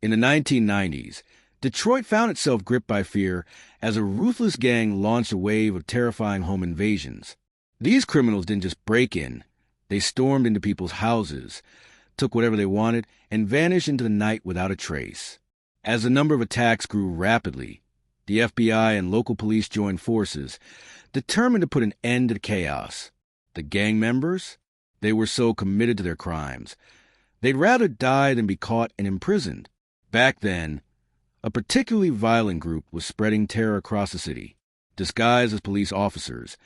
In the 1990s, Detroit found itself gripped by fear as a ruthless gang launched a wave of terrifying home invasions. These criminals didn't just break in. They stormed into people's houses, took whatever they wanted, and vanished into the night without a trace. As the number of attacks grew rapidly, the FBI and local police joined forces, determined to put an end to the chaos. The gang members? They were so committed to their crimes. They'd rather die than be caught and imprisoned. Back then, a particularly violent group was spreading terror across the city. Disguised as police officers,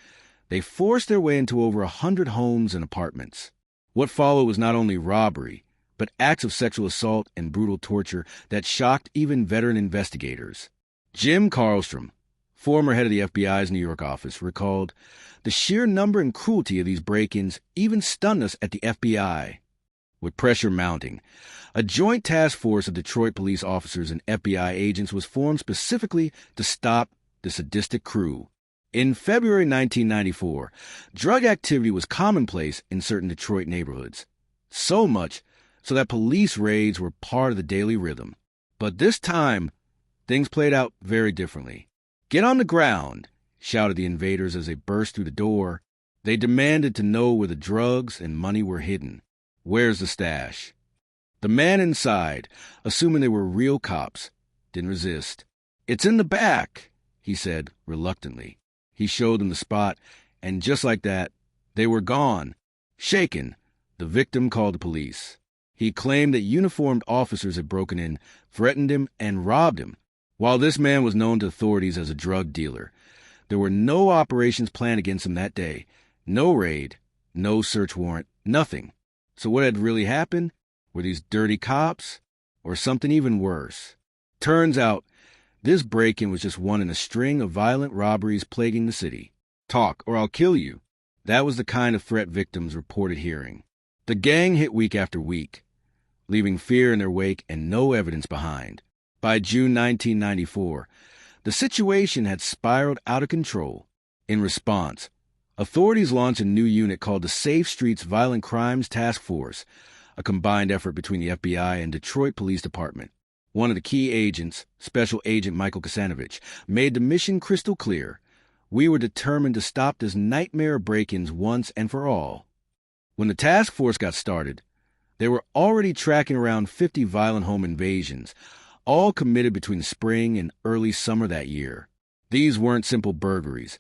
they forced their way into over 100 homes and apartments. What followed was not only robbery, but acts of sexual assault and brutal torture that shocked even veteran investigators. Jim Carlstrom, former head of the FBI's New York office, recalled, "The sheer number and cruelty of these break-ins even stunned us at the FBI." With pressure mounting, a joint task force of Detroit police officers and FBI agents was formed specifically to stop the sadistic crew. In February 1994, drug activity was commonplace in certain Detroit neighborhoods. So much so that police raids were part of the daily rhythm. But this time, things played out very differently. "Get on the ground," shouted the invaders as they burst through the door. They demanded to know where the drugs and money were hidden. "Where's the stash?" The man inside, assuming they were real cops, didn't resist. "It's in the back," he said reluctantly. He showed them the spot, and just like that, they were gone. Shaken, the victim called the police. He claimed that uniformed officers had broken in, threatened him, and robbed him. While this man was known to authorities as a drug dealer, there were no operations planned against him that day. No raid, no search warrant, nothing. So what had really happened? Were these dirty cops? Or something even worse? Turns out, this break-in was just one in a string of violent robberies plaguing the city. "Talk, or I'll kill you." That was the kind of threat victims reported hearing. The gang hit week after week, leaving fear in their wake and no evidence behind. By June 1994, the situation had spiraled out of control. In response, authorities launched a new unit called the Safe Streets Violent Crimes Task Force, a combined effort between the FBI and Detroit Police Department. One of the key agents, Special Agent Michael Kasanovich, made the mission crystal clear. "We were determined to stop this nightmare of break-ins once and for all." When the task force got started, they were already tracking around 50 violent home invasions, all committed between spring and early summer that year. These weren't simple burglaries.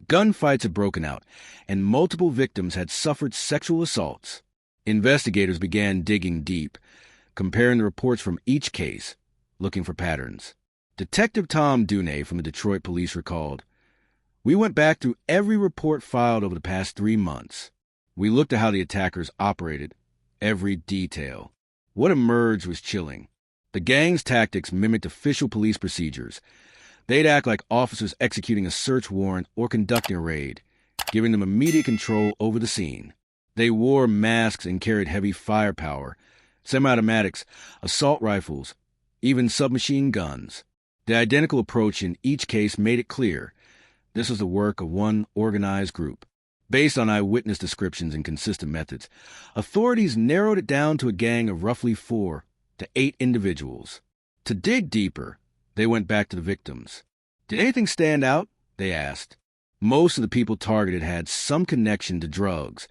Gunfights had broken out, and multiple victims had suffered sexual assaults. Investigators began digging deep, comparing the reports from each case, looking for patterns. Detective Tom Dunay from the Detroit Police recalled, "We went back through every report filed over the past 3 months. We looked at how the attackers operated, every detail. What emerged was chilling. The gang's tactics mimicked official police procedures. They'd act like officers executing a search warrant or conducting a raid, giving them immediate control over the scene. They wore masks and carried heavy firepower, semi-automatics, assault rifles, even submachine guns. The identical approach in each case made it clear this was the work of one organized group. Based on eyewitness descriptions and consistent methods, authorities narrowed it down to a gang of roughly 4 to 8 individuals. To dig deeper, they went back to the victims. Did anything stand out? They asked. Most of the people targeted had some connection to drugs,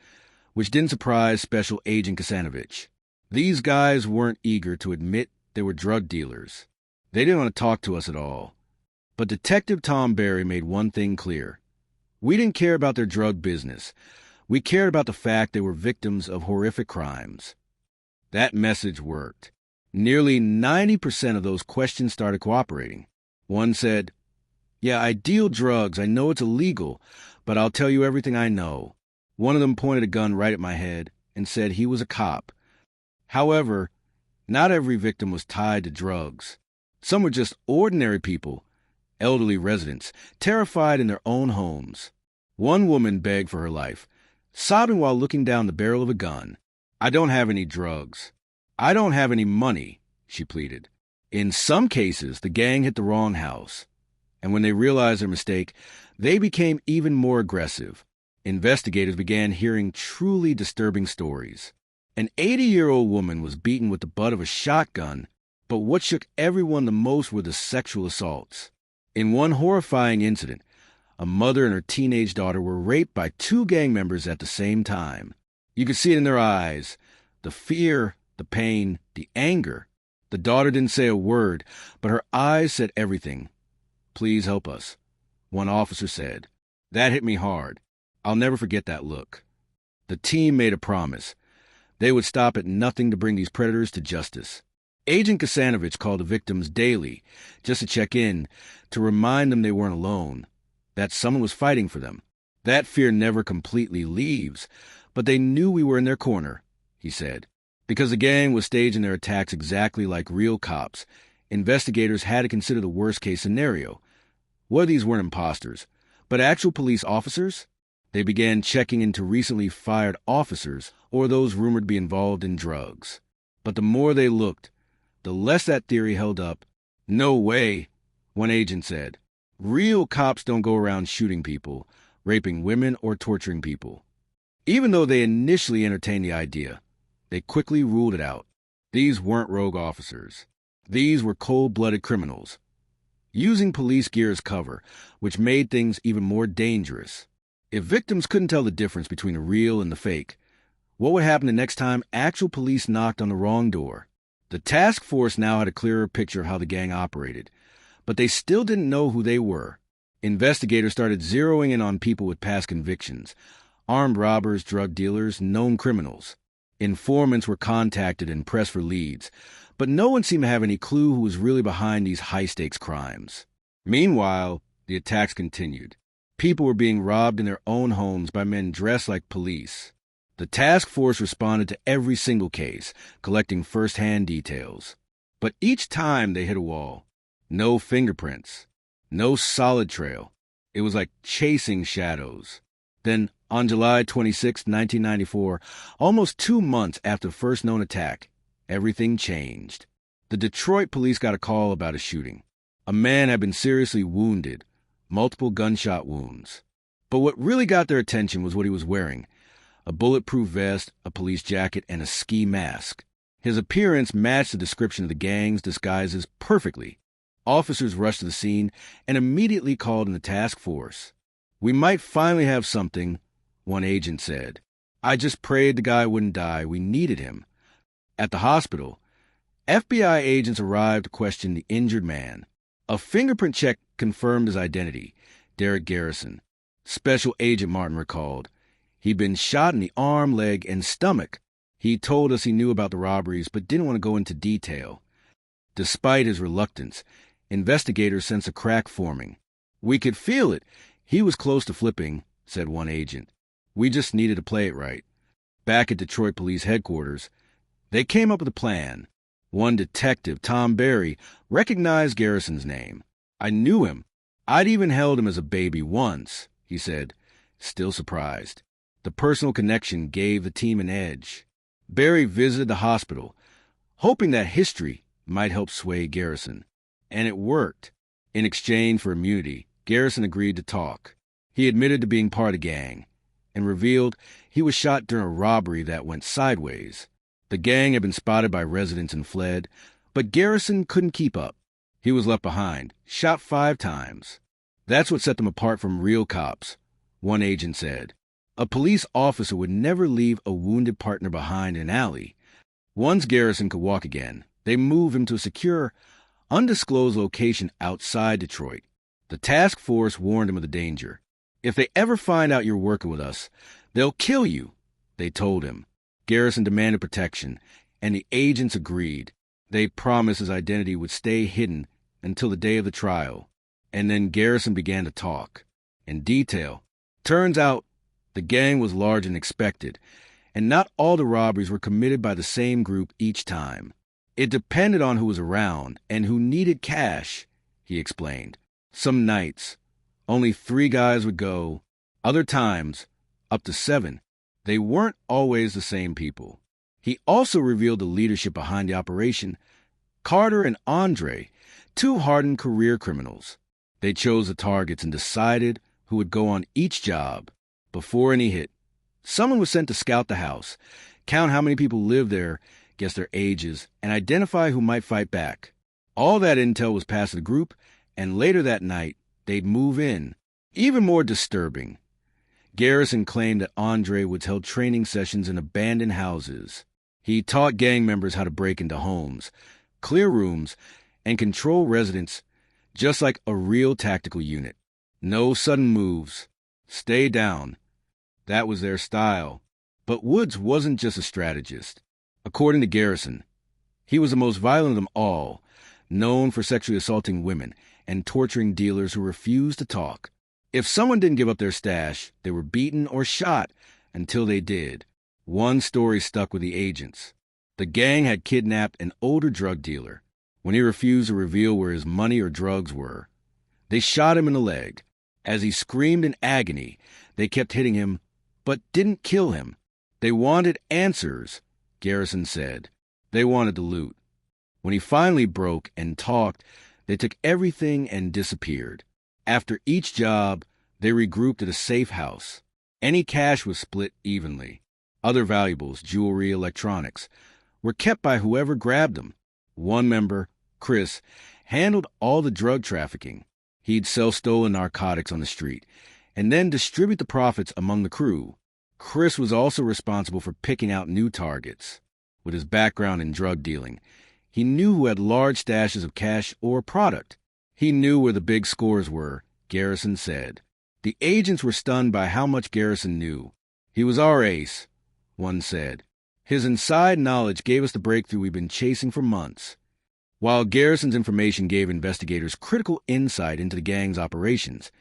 which didn't surprise Special Agent Kasanovich. These guys weren't eager to admit they were drug dealers. They didn't want to talk to us at all. But Detective Tom Barry made one thing clear. We didn't care about their drug business. We cared about the fact they were victims of horrific crimes. That message worked. Nearly 90% of those questions started cooperating. One said, "Yeah, I deal drugs. I know it's illegal, but I'll tell you everything I know." One of them pointed a gun right at my head and said he was a cop. However, not every victim was tied to drugs. Some were just ordinary people, elderly residents, terrified in their own homes. One woman begged for her life, sobbing while looking down the barrel of a gun. "I don't have any drugs. I don't have any money," she pleaded. In some cases, the gang hit the wrong house, and when they realized their mistake, they became even more aggressive. Investigators began hearing truly disturbing stories. An 80-year-old woman was beaten with the butt of a shotgun But what shook everyone the most were the sexual assaults. In one horrifying incident, a mother and her teenage daughter were raped by two gang members at the same time. You could see it in their eyes. The fear, the pain, the anger. The daughter didn't say a word, but her eyes said everything. "Please help us," one officer said. That hit me hard. I'll never forget that look. The team made a promise. They would stop at nothing to bring these predators to justice. Agent Kasanovich called the victims daily, just to check in, to remind them they weren't alone, that someone was fighting for them. That fear never completely leaves, but they knew we were in their corner, he said. Because the gang was staging their attacks exactly like real cops, investigators had to consider the worst-case scenario. What if these weren't imposters, but actual police officers? They began checking into recently fired officers or those rumored to be involved in drugs. But the more they looked, the less that theory held up. "No way," one agent said. "Real cops don't go around shooting people, raping women, or torturing people." Even though they initially entertained the idea, they quickly ruled it out. These weren't rogue officers. These were cold-blooded criminals, using police gear as cover, which made things even more dangerous. If victims couldn't tell the difference between the real and the fake, what would happen the next time actual police knocked on the wrong door? The task force now had a clearer picture of how the gang operated, but they still didn't know who they were. Investigators started zeroing in on people with past convictions: armed robbers, drug dealers, known criminals. Informants were contacted and pressed for leads, but no one seemed to have any clue who was really behind these high-stakes crimes. Meanwhile, the attacks continued. People were being robbed in their own homes by men dressed like police. The task force responded to every single case, collecting first-hand details. But each time they hit a wall. No fingerprints. No solid trail. It was like chasing shadows. Then, on July 26, 1994, almost 2 months after the first known attack, everything changed. The Detroit police got a call about a shooting. A man had been seriously wounded, multiple gunshot wounds. But what really got their attention was what he was wearing: a bulletproof vest, a police jacket, and a ski mask. His appearance matched the description of the gang's disguises perfectly. Officers rushed to the scene and immediately called in the task force. "We might finally have something," one agent said. "I just prayed the guy wouldn't die. We needed him." At the hospital, FBI agents arrived to question the injured man. A fingerprint check confirmed his identity: Derek Garrison. Special Agent Martin recalled. He'd been shot in the arm, leg, and stomach. He told us he knew about the robberies, but didn't want to go into detail. Despite his reluctance, investigators sensed a crack forming. "We could feel it. He was close to flipping," said one agent. "We just needed to play it right." Back at Detroit Police Headquarters, they came up with a plan. One detective, Tom Barry, recognized Garrison's name. "I knew him. I'd even held him as a baby once," he said, still surprised. The personal connection gave the team an edge. Barry visited the hospital, hoping that history might help sway Garrison. And it worked. In exchange for immunity, Garrison agreed to talk. He admitted to being part of the gang and revealed he was shot during a robbery that went sideways. The gang had been spotted by residents and fled, but Garrison couldn't keep up. He was left behind, shot 5 times. "That's what set them apart from real cops," one agent said. "A police officer would never leave a wounded partner behind in an alley." Once Garrison could walk again, they moved him to a secure, undisclosed location outside Detroit. The task force warned him of the danger. "If they ever find out you're working with us, they'll kill you," they told him. Garrison demanded protection, and the agents agreed. They promised his identity would stay hidden until the day of the trial. And then Garrison began to talk. In detail. Turns out, the gang was larger than expected, and not all the robberies were committed by the same group each time. It depended on who was around and who needed cash, he explained. Some nights, only 3 guys would go. Other times, up to 7. They weren't always the same people. He also revealed the leadership behind the operation: Carter and Andre, 2 hardened career criminals. They chose the targets and decided who would go on each job. Before any hit, someone was sent to scout the house, count how many people lived there, guess their ages, and identify who might fight back. All that intel was passed to the group, and later that night, they'd move in. Even more disturbing, Garrison claimed that Andre Woods held training sessions in abandoned houses. He taught gang members how to break into homes, clear rooms, and control residents just like a real tactical unit. No sudden moves. Stay down. That was their style. But Woods wasn't just a strategist. According to Garrison, he was the most violent of them all, known for sexually assaulting women and torturing dealers who refused to talk. If someone didn't give up their stash, they were beaten or shot until they did. One story stuck with the agents. The gang had kidnapped an older drug dealer. When he refused to reveal where his money or drugs were, they shot him in the leg. As he screamed in agony, they kept hitting him, but didn't kill him. They wanted answers, Garrison said. They wanted the loot. When he finally broke and talked, they took everything and disappeared. After each job, they regrouped at a safe house. Any cash was split evenly. Other valuables, jewelry, electronics, were kept by whoever grabbed them. One member, Chris, handled all the drug trafficking. He'd sell stolen narcotics on the street and then distribute the profits among the crew. Chris was also responsible for picking out new targets. With his background in drug dealing, he knew who had large stashes of cash or product. He knew where the big scores were, Garrison said. The agents were stunned by how much Garrison knew. He was our ace, one said. His inside knowledge gave us the breakthrough we've been chasing for months. While Garrison's information gave investigators critical insight into the gang's operations,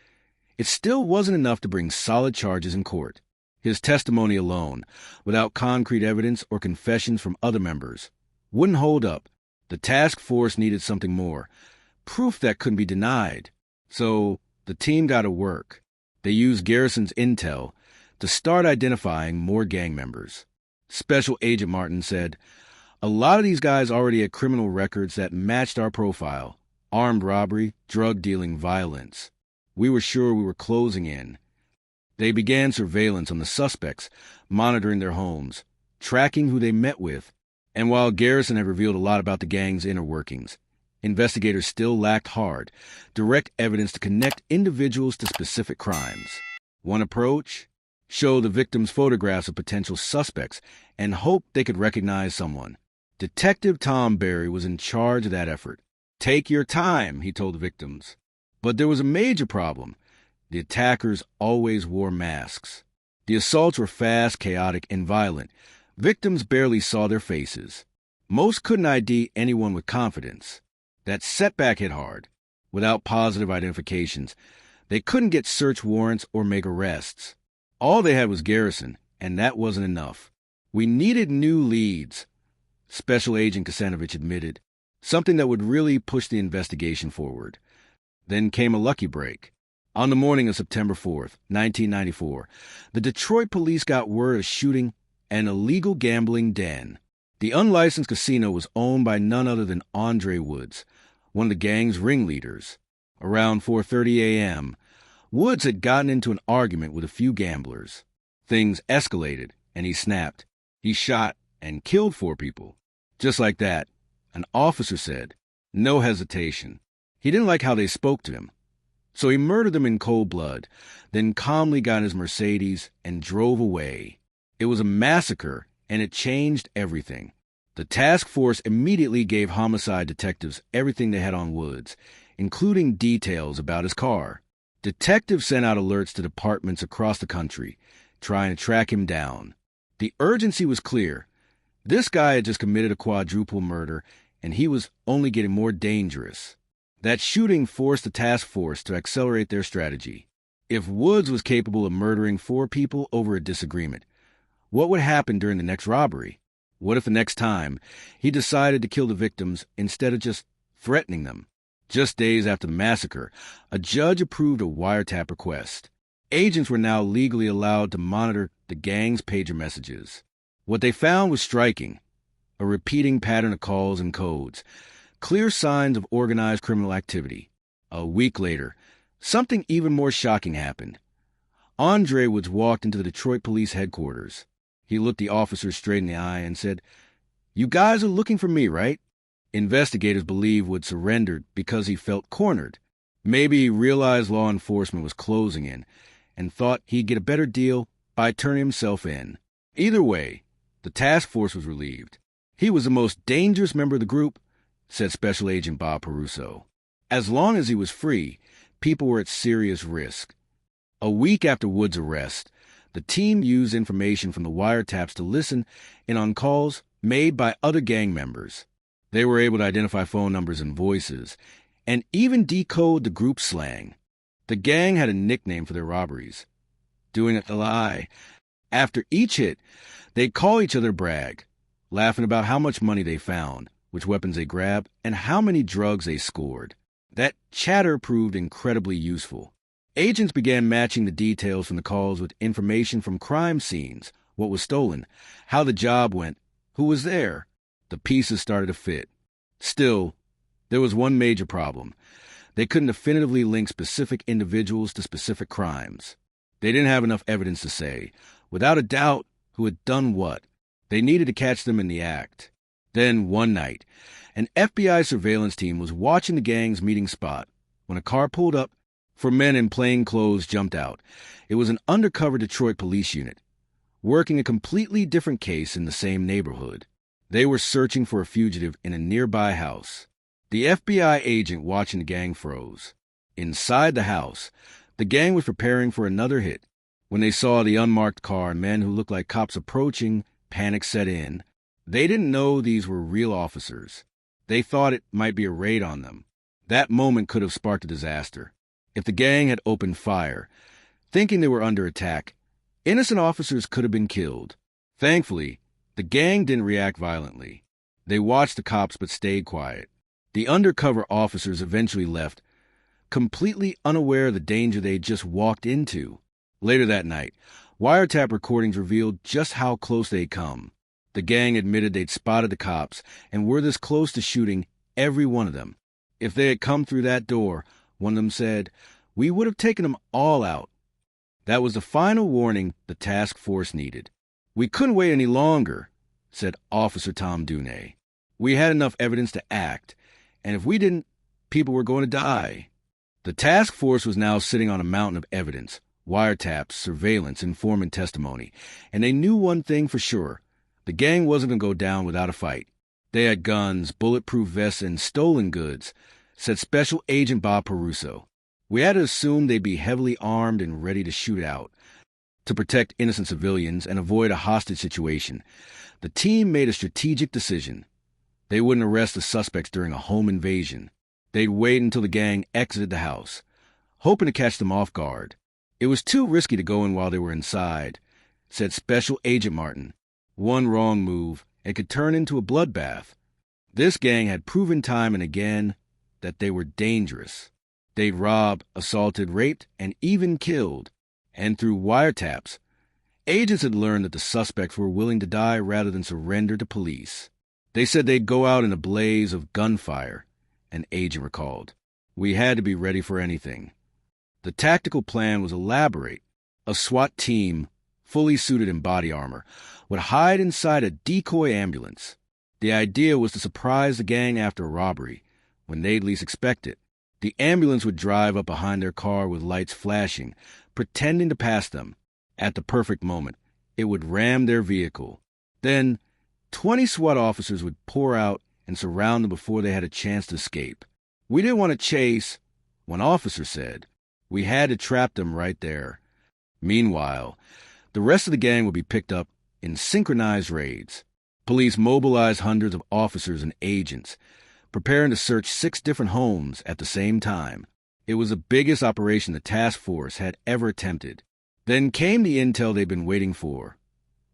it still wasn't enough to bring solid charges in court. His testimony alone, without concrete evidence or confessions from other members, wouldn't hold up. The task force needed something more, proof that couldn't be denied. So the team got to work. They used Garrison's intel to start identifying more gang members. Special Agent Martin said, "A lot of these guys already had criminal records that matched our profile. Armed robbery, drug dealing, violence. We were sure we were closing in." They began surveillance on the suspects, monitoring their homes, tracking who they met with. And while Garrison had revealed a lot about the gang's inner workings, investigators still lacked hard, direct evidence to connect individuals to specific crimes. One approach? Show the victims photographs of potential suspects and hope they could recognize someone. Detective Tom Berry was in charge of that effort. "Take your time," he told the victims. But there was a major problem. The attackers always wore masks. The assaults were fast, chaotic, and violent. Victims barely saw their faces. Most couldn't ID anyone with confidence. That setback hit hard. Without positive identifications, they couldn't get search warrants or make arrests. All they had was Garrison, and that wasn't enough. "We needed new leads," Special Agent Kasanovich admitted, something that would really push the investigation forward. Then came a lucky break. On the morning of September 4th, 1994, the Detroit police got word of shooting an illegal gambling den. The unlicensed casino was owned by none other than Andre Woods, one of the gang's ringleaders. Around 4:30 a.m., Woods had gotten into an argument with a few gamblers. Things escalated, and he snapped. He shot and killed 4 people. Just like that, an officer said, no hesitation. He didn't like how they spoke to him. So he murdered them in cold blood, then calmly got in his Mercedes and drove away. It was a massacre, and it changed everything. The task force immediately gave homicide detectives everything they had on Woods, including details about his car. Detectives sent out alerts to departments across the country, trying to track him down. The urgency was clear. This guy had just committed a quadruple murder, and he was only getting more dangerous. That shooting forced the task force to accelerate their strategy. If Woods was capable of murdering 4 people over a disagreement, what would happen during the next robbery? What if the next time he decided to kill the victims instead of just threatening them? Just days after the massacre, a judge approved a wiretap request. Agents were now legally allowed to monitor the gang's pager messages. What they found was striking: a repeating pattern of calls and codes, clear signs of organized criminal activity. A week later, something even more shocking happened. Andre Woods walked into the Detroit police headquarters. He looked the officer straight in the eye and said, "You guys are looking for me, right?" Investigators believe Wood surrendered because he felt cornered. Maybe he realized law enforcement was closing in and thought he'd get a better deal by turning himself in. Either way, the task force was relieved. He was the most dangerous member of the group, said Special Agent Bob Peruso. As long as he was free, people were at serious risk. A week after Wood's arrest, the team used information from the wiretaps to listen in on calls made by other gang members. They were able to identify phone numbers and voices, and even decode the group slang. The gang had a nickname for their robberies, doing it a lie. After each hit, they'd call each other brag, laughing about how much money they found, which weapons they grabbed, and how many drugs they scored. That chatter proved incredibly useful. Agents began matching the details from the calls with information from crime scenes, what was stolen, how the job went, who was there. The pieces started to fit. Still, there was one major problem. They couldn't definitively link specific individuals to specific crimes. They didn't have enough evidence to say, without a doubt, who had done what. They needed to catch them in the act. Then, one night, an FBI surveillance team was watching the gang's meeting spot when a car pulled up. Four men in plain clothes jumped out. It was an undercover Detroit police unit, working a completely different case in the same neighborhood. They were searching for a fugitive in a nearby house. The FBI agent watching the gang froze. Inside the house, the gang was preparing for another hit. When they saw the unmarked car and men who looked like cops approaching, panic set in. They didn't know these were real officers. They thought it might be a raid on them. That moment could have sparked a disaster. If the gang had opened fire, thinking they were under attack, innocent officers could have been killed. Thankfully, the gang didn't react violently. They watched the cops but stayed quiet. The undercover officers eventually left, completely unaware of the danger they'd just walked into. Later that night, wiretap recordings revealed just how close they'd come. The gang admitted they'd spotted the cops and were this close to shooting every one of them. If they had come through that door, one of them said, "we would have taken them all out." That was the final warning the task force needed. "We couldn't wait any longer," said Officer Tom Dunay. "We had enough evidence to act, and if we didn't, people were going to die." The task force was now sitting on a mountain of evidence, wiretaps, surveillance, informant testimony, and they knew one thing for sure. The gang wasn't going to go down without a fight. They had guns, bulletproof vests, and stolen goods, said Special Agent Bob Peruso. "We had to assume they'd be heavily armed and ready to shoot out. To protect innocent civilians and avoid a hostage situation, the team made a strategic decision. They wouldn't arrest the suspects during a home invasion. They'd wait until the gang exited the house, hoping to catch them off guard. It was too risky to go in while they were inside," said Special Agent Martin. "One wrong move, it could turn into a bloodbath." This gang had proven time and again that they were dangerous. They'd robbed, assaulted, raped, and even killed. And through wiretaps, agents had learned that the suspects were willing to die rather than surrender to police. They said they'd go out in a blaze of gunfire, an agent recalled. "We had to be ready for anything." The tactical plan was elaborate. A SWAT team, fully suited in body armor, would hide inside a decoy ambulance. The idea was to surprise the gang after a robbery, when they'd least expect it. The ambulance would drive up behind their car with lights flashing, pretending to pass them. At the perfect moment, it would ram their vehicle. Then, 20 SWAT officers would pour out and surround them before they had a chance to escape. "We didn't want to chase," one officer said. "We had to trap them right there." Meanwhile, the rest of the gang would be picked up in synchronized raids. Police mobilized hundreds of officers and agents, preparing to search 6 different homes at the same time. It was the biggest operation the task force had ever attempted. Then came the intel they'd been waiting for.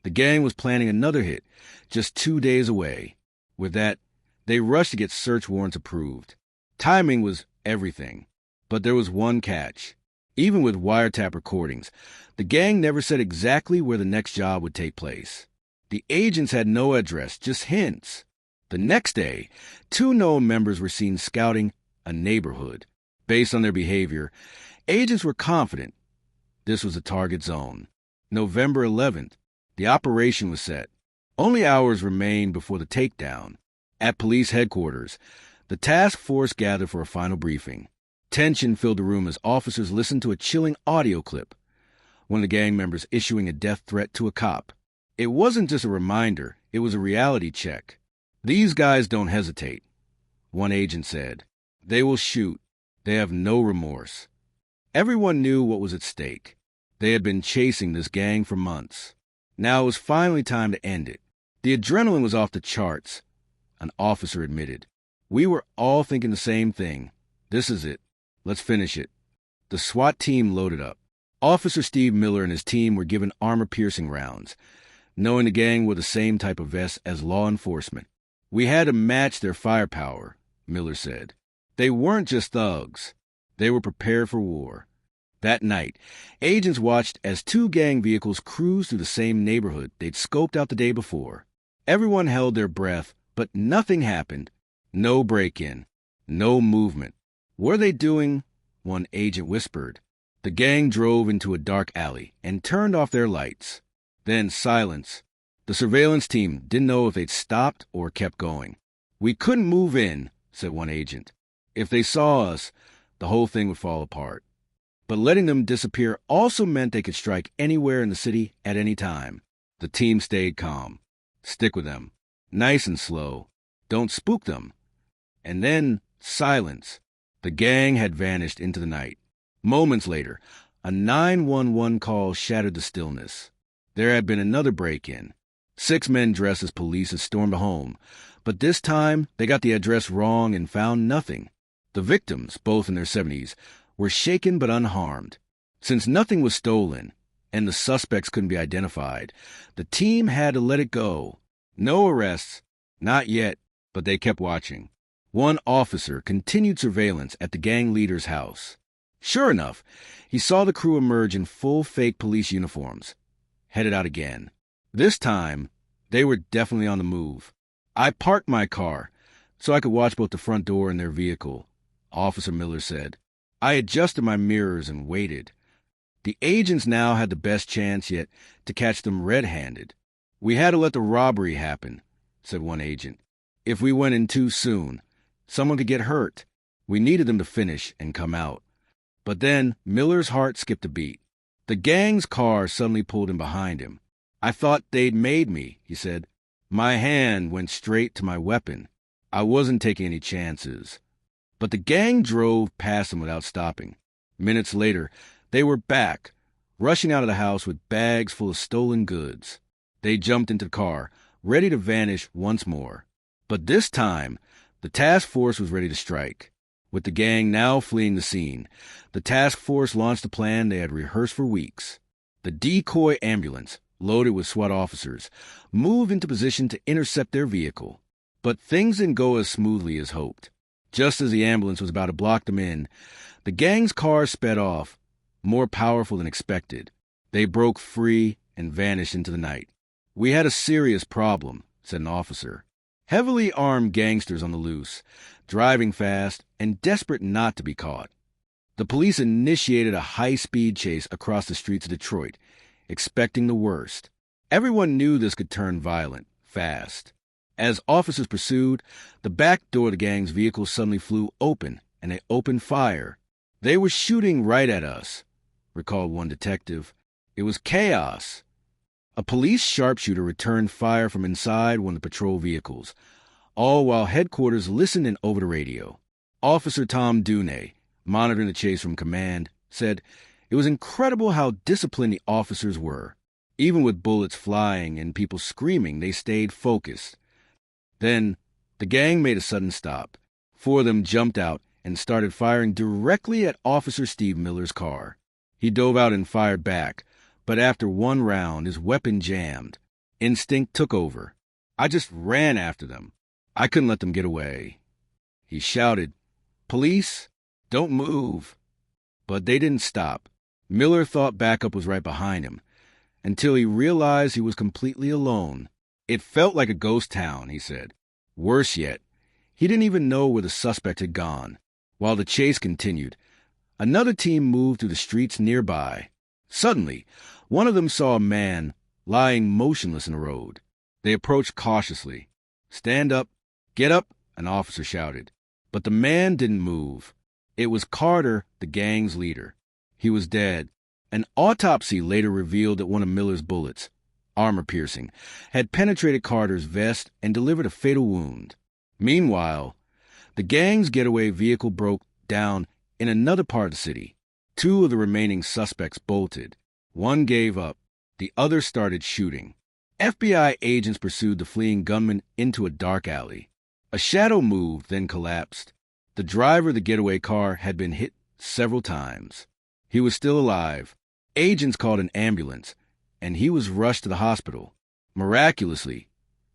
The gang was planning another hit, just 2 days away. With that, they rushed to get search warrants approved. Timing was everything. But there was one catch. Even with wiretap recordings, the gang never said exactly where the next job would take place. The agents had no address, just hints. The next day, 2 known members were seen scouting a neighborhood. Based on their behavior, agents were confident this was a target zone. November 11th, the operation was set. Only hours remained before the takedown. At police headquarters, the task force gathered for a final briefing. Tension filled the room as officers listened to a chilling audio clip. One of the gang members issuing a death threat to a cop. It wasn't just a reminder, it was a reality check. "These guys don't hesitate," one agent said. "They will shoot. They have no remorse." Everyone knew what was at stake. They had been chasing this gang for months. Now it was finally time to end it. The adrenaline was off the charts, an officer admitted. "We were all thinking the same thing. This is it. Let's finish it." The SWAT team loaded up. Officer Steve Miller and his team were given armor-piercing rounds, knowing the gang wore the same type of vests as law enforcement. "We had to match their firepower," Miller said. "They weren't just thugs. They were prepared for war." That night, agents watched as two gang vehicles cruised through the same neighborhood they'd scoped out the day before. Everyone held their breath, but nothing happened. No break-in. No movement. "What are they doing?" one agent whispered. The gang drove into a dark alley and turned off their lights. Then silence. The surveillance team didn't know if they'd stopped or kept going. "We couldn't move in," said one agent. "If they saw us, the whole thing would fall apart." But letting them disappear also meant they could strike anywhere in the city at any time. The team stayed calm. Stick with them. Nice and slow. Don't spook them. And then silence. The gang had vanished into the night. Moments later, a 911 call shattered the stillness. There had been another break-in. 6 men dressed as police had stormed a home, but this time they got the address wrong and found nothing. The victims, both in their 70s, were shaken but unharmed. Since nothing was stolen and the suspects couldn't be identified, the team had to let it go. No arrests, not yet, but they kept watching. One officer continued surveillance at the gang leader's house. Sure enough, he saw the crew emerge in full fake police uniforms, headed out again. This time, they were definitely on the move. "I parked my car so I could watch both the front door and their vehicle," Officer Miller said. "I adjusted my mirrors and waited. The agents now had the best chance yet to catch them red-handed. We had to let the robbery happen," said one agent. "If we went in too soon, someone could get hurt. We needed them to finish and come out." But then Miller's heart skipped a beat. The gang's car suddenly pulled in behind him. "I thought they'd made me," he said. "My hand went straight to my weapon. I wasn't taking any chances." But the gang drove past him without stopping. Minutes later, they were back, rushing out of the house with bags full of stolen goods. They jumped into the car, ready to vanish once more. But this time, the task force was ready to strike. With the gang now fleeing the scene, the task force launched a plan they had rehearsed for weeks. The decoy ambulance, loaded with SWAT officers, moved into position to intercept their vehicle. But things didn't go as smoothly as hoped. Just as the ambulance was about to block them in, the gang's car sped off, more powerful than expected. They broke free and vanished into the night. "We had a serious problem," said an officer. Heavily armed gangsters on the loose, driving fast and desperate not to be caught. The police initiated a high-speed chase across the streets of Detroit, expecting the worst. Everyone knew this could turn violent, fast. As officers pursued, the back door of the gang's vehicle suddenly flew open, and they opened fire. "They were shooting right at us," recalled one detective. "It was chaos." A police sharpshooter returned fire from inside one of the patrol vehicles, all while headquarters listened in over the radio. Officer Tom Dunay, monitoring the chase from command, said it was incredible how disciplined the officers were. Even with bullets flying and people screaming, they stayed focused. Then, the gang made a sudden stop. 4 of them jumped out and started firing directly at Officer Steve Miller's car. He dove out and fired back, but after one round, his weapon jammed. Instinct took over. "I just ran after them. I couldn't let them get away." He shouted, "Police, don't move." But they didn't stop. Miller thought backup was right behind him, until he realized he was completely alone. "It felt like a ghost town," he said. Worse yet, he didn't even know where the suspect had gone. While the chase continued, another team moved through the streets nearby. Suddenly, one of them saw a man lying motionless in the road. They approached cautiously. "Stand up. Get up," an officer shouted. But the man didn't move. It was Carter, the gang's leader. He was dead. An autopsy later revealed that one of Miller's bullets, armor-piercing, had penetrated Carter's vest and delivered a fatal wound. Meanwhile, the gang's getaway vehicle broke down in another part of the city. Two of the remaining suspects bolted. One gave up. The other started shooting. FBI agents pursued the fleeing gunman into a dark alley. A shadow moved, then collapsed. The driver of the getaway car had been hit several times. He was still alive. Agents called an ambulance, and he was rushed to the hospital. Miraculously,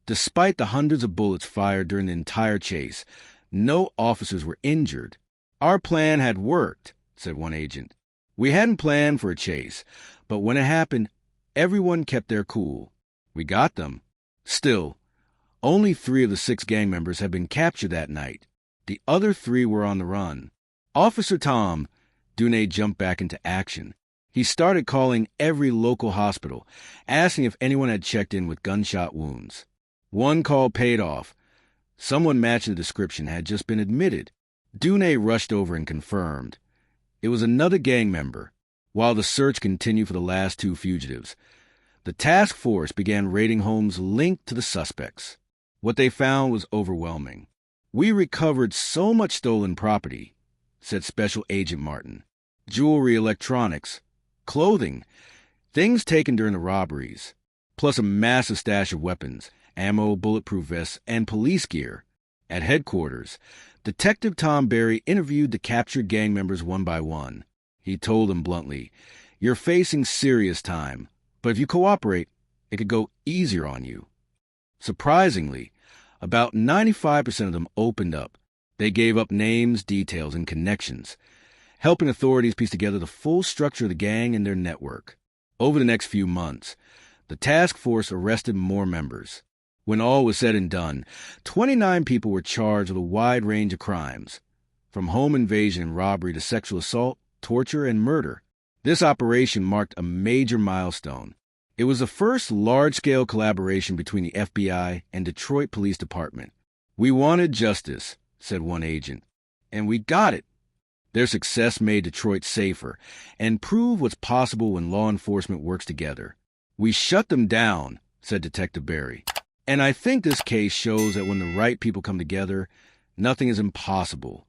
despite the hundreds of bullets fired during the entire chase, no officers were injured. "Our plan had worked," said one agent. "We hadn't planned for a chase, but when it happened, everyone kept their cool. We got them." Still, only 3 of the 6 gang members had been captured that night. The other 3 were on the run. Officer Tom Dune jumped back into action. He started calling every local hospital, asking if anyone had checked in with gunshot wounds. One call paid off. Someone matching the description had just been admitted. Dune rushed over and confirmed. It was another gang member. While the search continued for the last 2 fugitives, the task force began raiding homes linked to the suspects. What they found was overwhelming. "We recovered so much stolen property," said Special Agent Martin. "Jewelry, electronics, clothing, things taken during the robberies, plus a massive stash of weapons, ammo, bulletproof vests, and police gear." At headquarters, Detective Tom Barry interviewed the captured gang members one by one. He told them bluntly, "You're facing serious time, but if you cooperate, it could go easier on you." Surprisingly, about 95% of them opened up. They gave up names, details, and connections, helping authorities piece together the full structure of the gang and their network. Over the next few months, the task force arrested more members. When all was said and done, 29 people were charged with a wide range of crimes, from home invasion and robbery to sexual assault, torture, and murder. This operation marked a major milestone. It was the first large-scale collaboration between the FBI and Detroit Police Department. "We wanted justice," said one agent, "and we got it." Their success made Detroit safer and proved what's possible when law enforcement works together. "We shut them down," said Detective Barry. "And I think this case shows that when the right people come together, nothing is impossible."